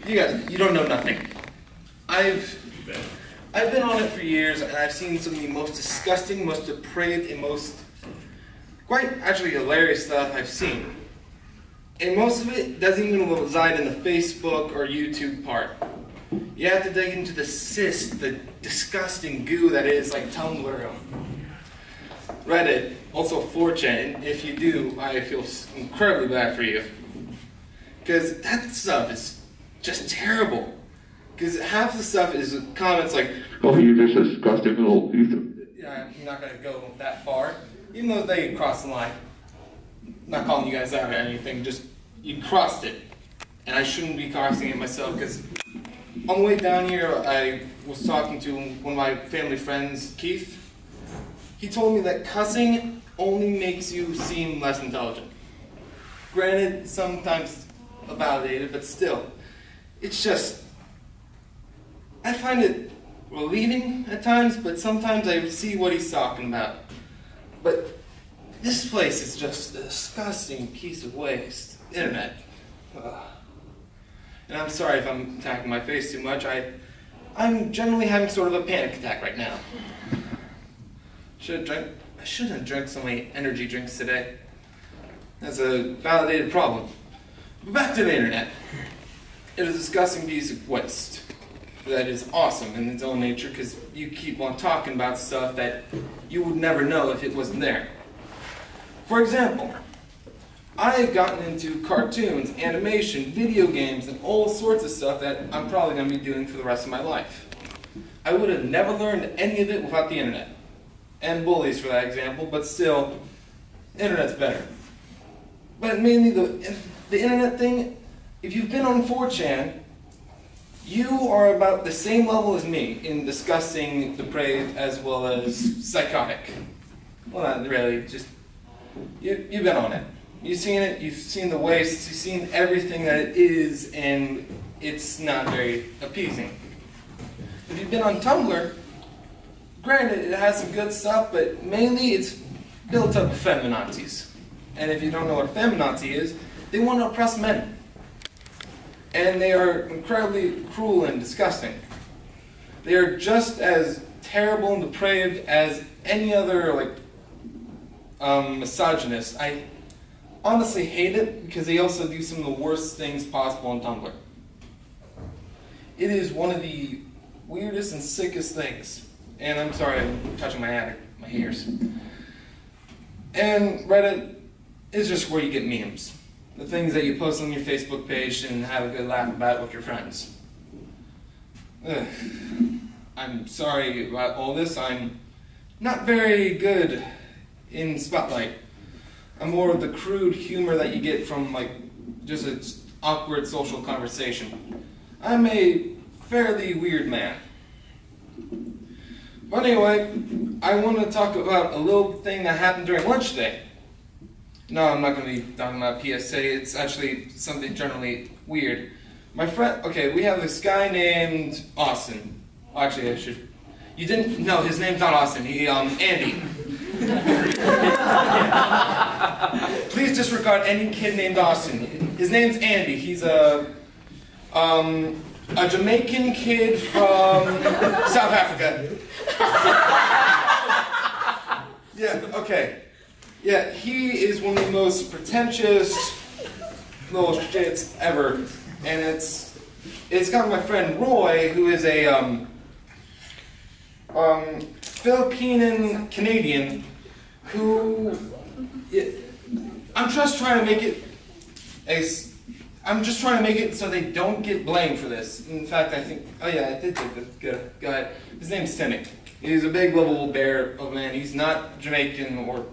You don't know nothing. I've been on it for years, and I've seen some of the most disgusting, most depraved, and most quite actually hilarious stuff I've seen. And most of it doesn't even reside in the Facebook or YouTube part. You have to dig into the cyst, the disgusting goo that is like Tumblr, Reddit, also 4chan. And if you do, I feel incredibly bad for you. Because that stuff is just terrible. Because half the stuff is comments like, "Oh, you're just a disgusting little piece of..." Yeah, I'm not going to go that far. Even though they crossed the line. I'm not calling you guys out or anything, just you crossed it. And I shouldn't be crossing it myself, because on the way down here, I was talking to one of my family friends, Keith. He told me that cussing only makes you seem less intelligent. Granted, sometimes validated, but still, it's just, I find it relieving at times, but sometimes I see what he's talking about. But this place is just a disgusting piece of waste. Internet. And I'm sorry if I'm attacking my face too much. I'm generally having sort of a panic attack right now. I shouldn't have drank so many energy drinks today. That's a validated problem. But back to the internet. It is a disgusting piece of waste that is awesome in its own nature, because you keep on talking about stuff that you would never know if it wasn't there. For example, I've gotten into cartoons, animation, video games, and all sorts of stuff that I'm probably going to be doing for the rest of my life. I would have never learned any of it without the internet. And bullies for that example, but still, the internet's better. But mainly the internet thing, if you've been on 4chan, you are about the same level as me in disgusting, depraved, as well as psychotic. Well, not really, just, you've been on it. You've seen it, you've seen the waste, you've seen everything that it is, and it's not very appeasing. If you've been on Tumblr, granted, it has some good stuff, but mainly it's built up of feminazis. And if you don't know what a feminazi is, they want to oppress men. And they are incredibly cruel and disgusting. They are just as terrible and depraved as any other misogynist. I honestly hate it, because they also do some of the worst things possible on Tumblr. It is one of the weirdest and sickest things. And I'm sorry, I'm touching my ears. And Reddit is just where you get memes. The things that you post on your Facebook page and have a good laugh about with your friends. Ugh. I'm sorry about all this. I'm not very good in Spotlight. I'm more of the crude humor that you get from just an awkward social conversation. I'm a fairly weird man. But anyway, I want to talk about a little thing that happened during lunch today. No, I'm not going to be talking about PSA. It's actually something generally weird. My friend, okay, we have this guy named Austin. Actually, I should. You didn't? No, his name's not Austin. Andy. Please disregard any kid named Austin. His name's Andy. He's a Jamaican kid from South Africa. Yeah, okay. Yeah, he is one of the most pretentious little shits ever. And it's got my friend Roy, who is a Filipino Canadian, who I'm just trying to make it so they don't get blamed for this. In fact, I think, oh yeah, I did take this. Go ahead. His name's Timmy. He's a big lovable bear of a man. He's not Jamaican or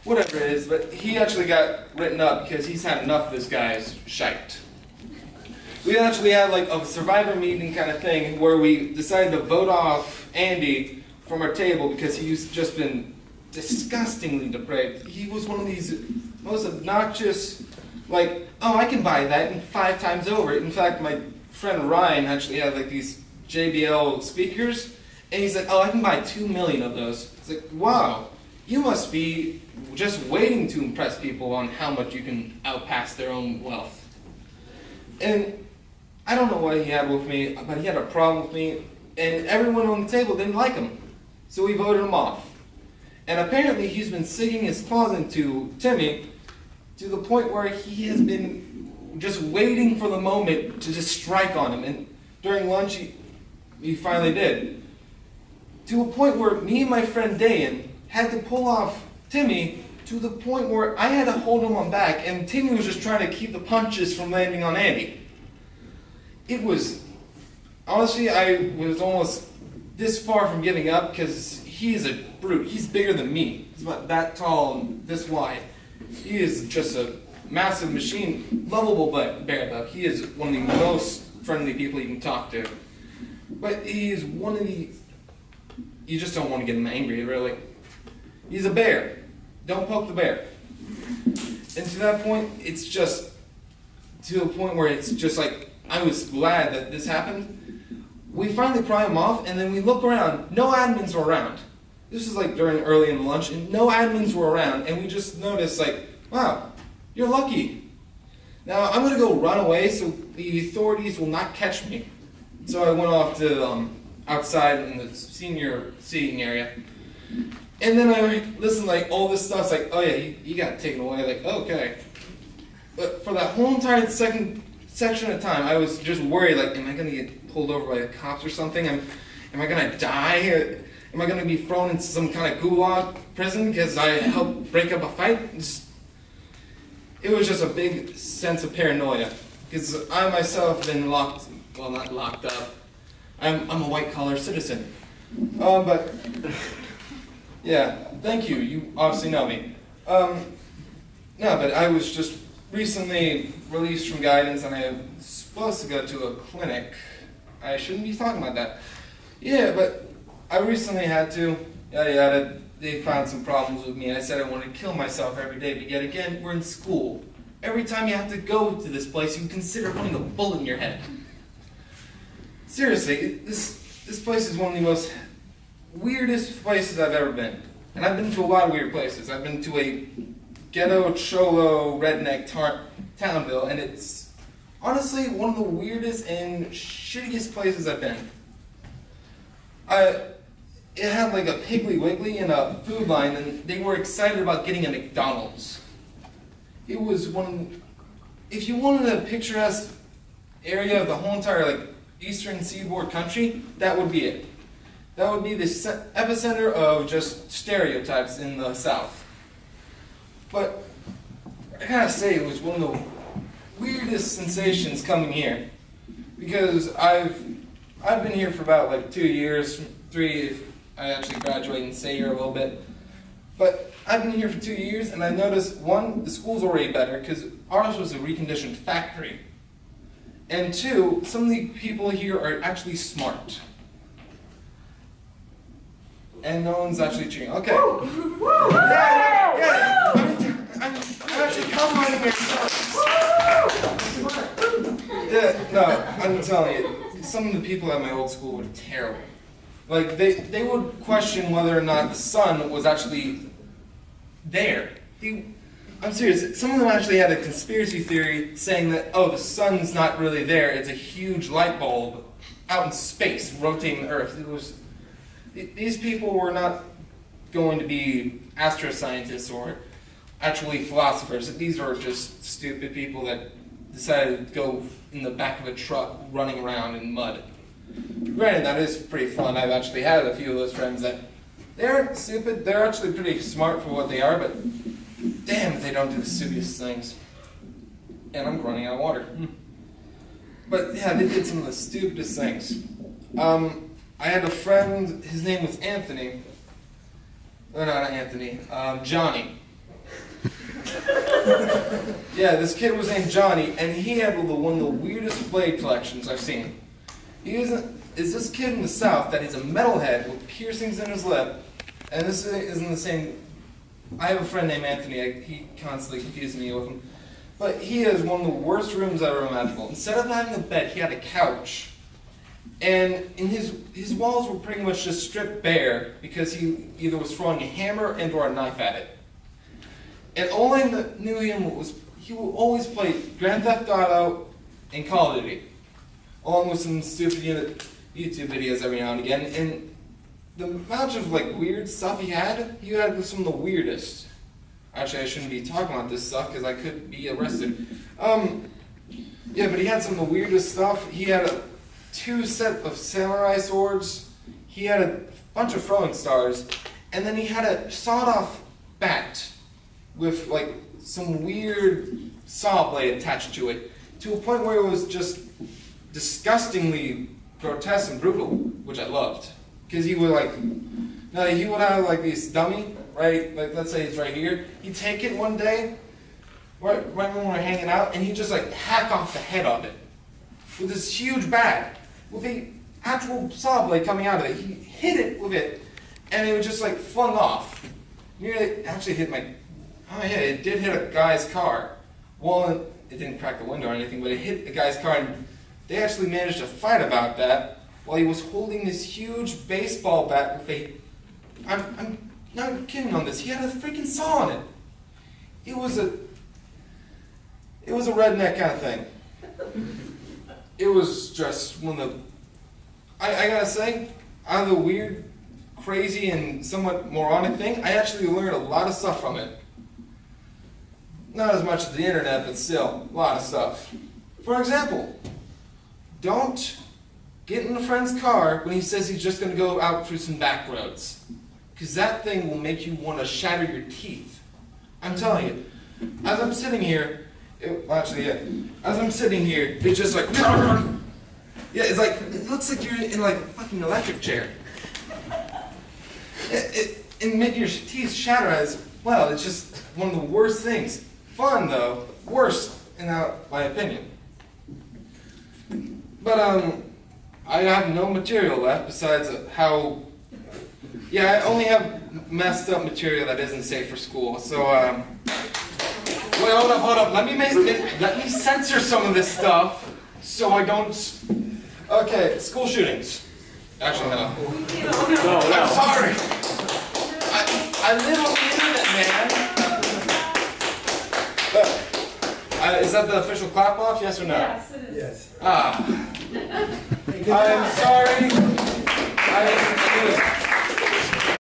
whatever it is, but he actually got written up because he's had enough of this guy's shite. We actually had a survivor meeting kind of thing where we decided to vote off Andy from our table because he's just been disgustingly depraved. He was one of these most obnoxious, oh, I can buy that and 5 times over. In fact, my friend Ryan actually had these JBL speakers, and he's like, oh, I can buy 2 million of those. It's like, wow, you must be just waiting to impress people on how much you can outpass their own wealth. And I don't know what he had with me, but he had a problem with me, and everyone on the table didn't like him. So we voted him off. And apparently he's been sinking his claws into Timmy to the point where he has been just waiting for the moment to just strike on him. And during lunch, he finally did. To a point where me and my friend Dayan had to pull off Timmy to the point where I had to hold him on back, and Timmy was just trying to keep the punches from landing on Andy. It was, honestly, I was almost this far from giving up because he is a brute. He's bigger than me. He's about that tall and this wide. He is just a massive machine, lovable bear though. He is one of the most friendly people you can talk to. But he is one of the, you just don't want to get him angry, really. He's a bear. Don't poke the bear. And to that point, it's just to a point where it's just like, I was glad that this happened. We finally pry him off, and then we look around. No admins were around. This is like during early in the lunch, and no admins were around, and we just noticed like, wow, you're lucky. Now I'm going to go run away so the authorities will not catch me. So I went off to outside in the senior seating area. And then I listened like all this stuff's like, oh yeah, you got taken away, like, okay. But for that whole entire second section of time, I was just worried, like, am I going to get pulled over by the cops or something? Am I going to die? Am I going to be thrown into some kind of gulag prison because I helped break up a fight? It was just a big sense of paranoia because I myself have been locked, well, not locked up. I'm a white-collar citizen. But yeah, thank you. You obviously know me. No, but I was just recently released from guidance, and I was supposed to go to a clinic. I shouldn't be talking about that. Yeah, but I recently had to. Yada yada. They found some problems with me. I said I wanted to kill myself every day, but yet again, we're in school. Every time you have to go to this place, you consider putting a bullet in your head. Seriously, this place is one of the most weirdest places I've ever been. And I've been to a lot of weird places. I've been to a ghetto, cholo, redneck townville, and it's honestly one of the weirdest and shittiest places I've been. It had like a Piggly Wiggly and a food line, and they were excited about getting a McDonald's. It was if you wanted a picturesque area of the whole entire like eastern seaboard country, that would be it. That would be the epicenter of just stereotypes in the South. But I gotta say, it was one of the weirdest sensations coming here, because I've been here for about like 2 years, 3 if I actually graduate and stay here a little bit. But I've been here for 2 years, and I noticed, one, the school's already better, because ours was a reconditioned factory. And two, some of the people here are actually smart. And no one's actually cheering. Okay. Yeah. I'm actually complimenting yourself. Yeah, no, I'm telling you, some of the people at my old school were terrible. Like, they would question whether or not the sun was actually there. I'm serious, some of them actually had a conspiracy theory saying that, oh, the sun's not really there, it's a huge light bulb out in space rotating the Earth. These people were not going to be astroscientists or actually philosophers. These are just stupid people that decided to go in the back of a truck running around in mud. Granted, that is pretty fun. I've actually had a few of those friends that they aren't stupid. They're actually pretty smart for what they are, but damn if they don't do the stupidest things. And I'm running out of water. But yeah, they did some of the stupidest things. I had a friend, his name was Anthony. No, not Anthony, Johnny. Yeah, this kid was named Johnny, and he had one of the weirdest blade collections I've seen. He is this kid in the South that is a metalhead with piercings in his lip, and this isn't the same. I have a friend named Anthony, he constantly confuses me with him, but he has one of the worst rooms ever imaginable. Instead of having a bed, he had a couch, and in his walls were pretty much just stripped bare because he either was throwing a hammer and or a knife at it. And all I knew him was he would always play Grand Theft Auto and Call of Duty. along with some stupid YouTube videos every now and again. And the amount of like weird stuff he had some of the weirdest. Actually, I shouldn't be talking about this stuff because I could be arrested. Yeah, but he had some of the weirdest stuff. He had 2 sets of samurai swords. He had a bunch of throwing stars, and then he had a sawed-off bat with like some weird saw blade attached to it, to a point where it was just disgustingly grotesque and brutal, which I loved. Because he would he would have like this dummy, right? Like let's say it's right here. He'd take it one day, right when we were hanging out, and he'd just like hack off the head of it with this huge bat with the actual saw blade coming out of it. He hit it with it, and it was just like flung off. Nearly, actually hit my. Oh yeah, it did hit a guy's car. Well, it didn't crack the window or anything, but it hit a guy's car, and they actually managed to fight about that while he was holding this huge baseball bat with a. I'm not kidding on this. He had a freaking saw on it. It was a redneck kind of thing. It was just one of the. I gotta say, out of the weird, crazy, and somewhat moronic thing, I actually learned a lot of stuff from it. Not as much as the internet, but still, a lot of stuff. For example, don't get in a friend's car when he says he's just going to go out through some back roads. Because that thing will make you want to shatter your teeth. I'm telling you. As I'm sitting here, as I'm sitting here, it's just like, yeah, it's like, it looks like you're in like a fucking electric chair. And make your teeth shatter as well. It's just one of the worst things. Fun though, worst in my opinion. But I have no material left besides how. Yeah, I only have messed up material that isn't safe for school. So wait, hold up. Let me censor some of this stuff so I don't. Okay, school shootings. Actually, no. No. I'm sorry. I live on the internet, man. Is that the official clap off? Yes or no? Yes, it is. Yes. I'm sorry.